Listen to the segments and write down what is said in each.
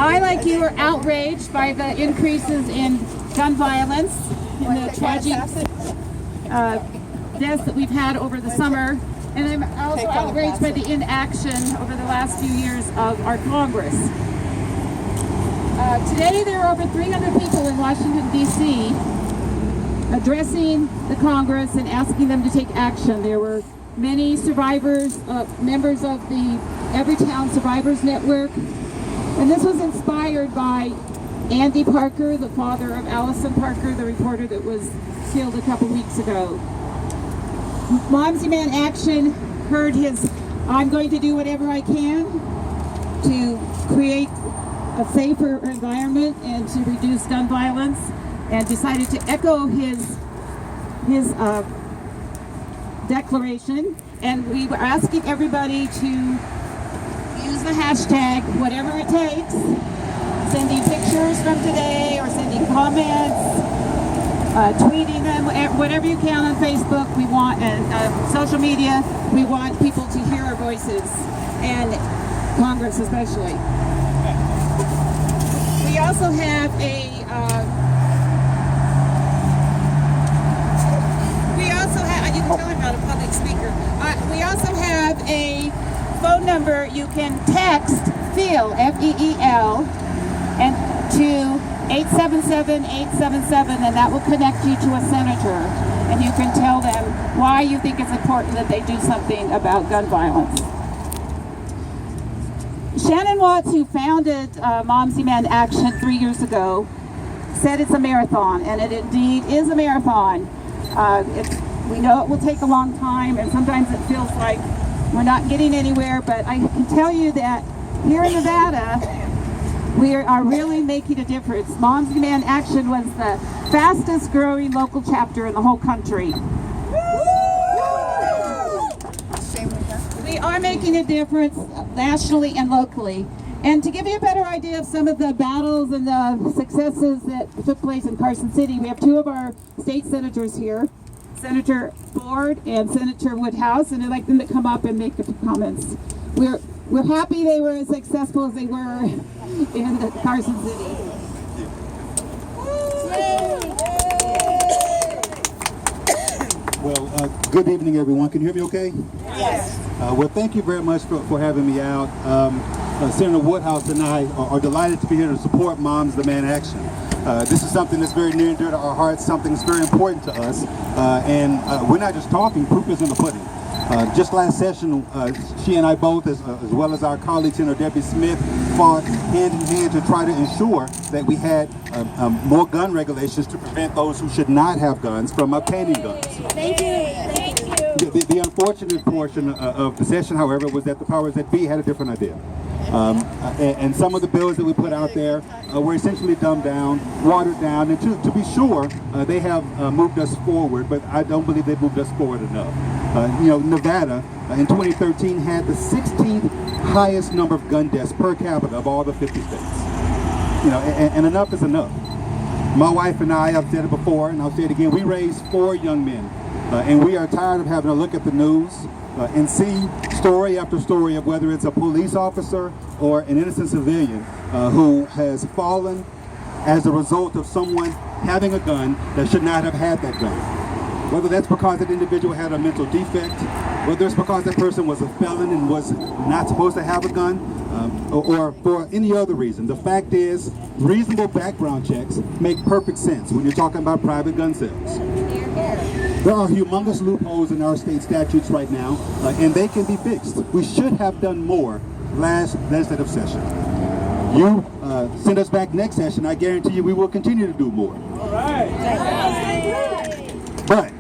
I, like you, are outraged by the increases in gun violence and the tragic deaths that we've had over the summer. And I'm also outraged by the inaction over the last few years of our Congress. Today there are over 300 people in Washington, D.C. addressing the Congress and asking them to take action. There were many survivors, members of the Everytown Survivors Network. And this was inspired by Andy Parker, the father of Allison Parker, the reporter that was killed a couple weeks ago. Moms Demand Action heard his, I'm going to do whatever I can to create a safer environment and to reduce gun violence, and decided to echo his declaration. And we were asking everybody to use the hashtag whatever it takes, sending pictures from today or sending comments, tweeting them, whatever you can on Facebook. We want, and social media, we want people to hear our voices, and Congress especially. We also have you can tell I'm not a public speaker. We also have a phone number you can text FEEL, F-E-E-L, and to 877-877, and that will connect you to a senator, and you can tell them why you think it's important that they do something about gun violence. Shannon Watts, who founded Moms Demand Action 3 years ago, said it's a marathon, and it indeed is a marathon. We know it will take a long time, and sometimes it feels like we're not getting anywhere, but I can tell you that here in Nevada, we are really making a difference. Moms Demand Action was the fastest growing local chapter in the whole country. We are making a difference nationally and locally. And to give you a better idea of some of the battles and the successes that took place in Carson City, we have two of our state senators here, Senator Ford and Senator Woodhouse, and I'd like them to come up and make a few comments. We're happy they were as successful as they were in Carson City. Well, good evening, everyone. Can you hear me okay? Yes. Well, thank you very much for having me out. Senator Woodhouse and I are delighted to be here to support Moms Demand Action. This is something that's very near and dear to our hearts, something that's very important to us. And we're not just talking, proof is in the pudding. Just last session, she and I both, as well as our colleague Senator Debbie Smith, fought hand in hand to try to ensure that we had more gun regulations to prevent those who should not have guns from obtaining guns. Thank you. Thank you. The unfortunate portion of the session, however, was that the powers that be had a different idea. And some of the bills that we put out there were essentially dumbed down, watered down, and to be sure, they have moved us forward, but I don't believe they've moved us forward enough. Nevada in 2013 had the 16th highest number of gun deaths per capita of all the 50 states. And enough is enough. My wife and I've said it before, and I'll say it again, we raised 4 young men, and we are tired of having to look at the news and see story after story of whether it's a police officer or an innocent civilian who has fallen as a result of someone having a gun that should not have had that gun. Whether that's because that individual had a mental defect, whether it's because that person was a felon and was not supposed to have a gun, or for any other reason. The fact is, reasonable background checks make perfect sense when you're talking about private gun sales. There are humongous loopholes in our state statutes right now, and they can be fixed. We should have done more last legislative session. You send us back next session, I guarantee you we will continue to do more. All right. But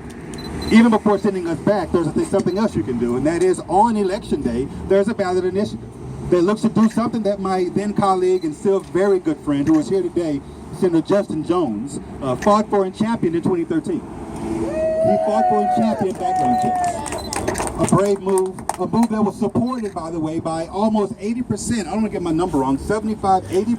even before sending us back, there's something else you can do, and that is on election day, there's a ballot initiative that looks to do something that my then colleague and still very good friend who is here today, Senator Justin Jones, fought for and championed in 2013. He fought for and championed background checks. A brave move, a move that was supported, by the way, by almost 80%. I don't want to get my number wrong, 75, 80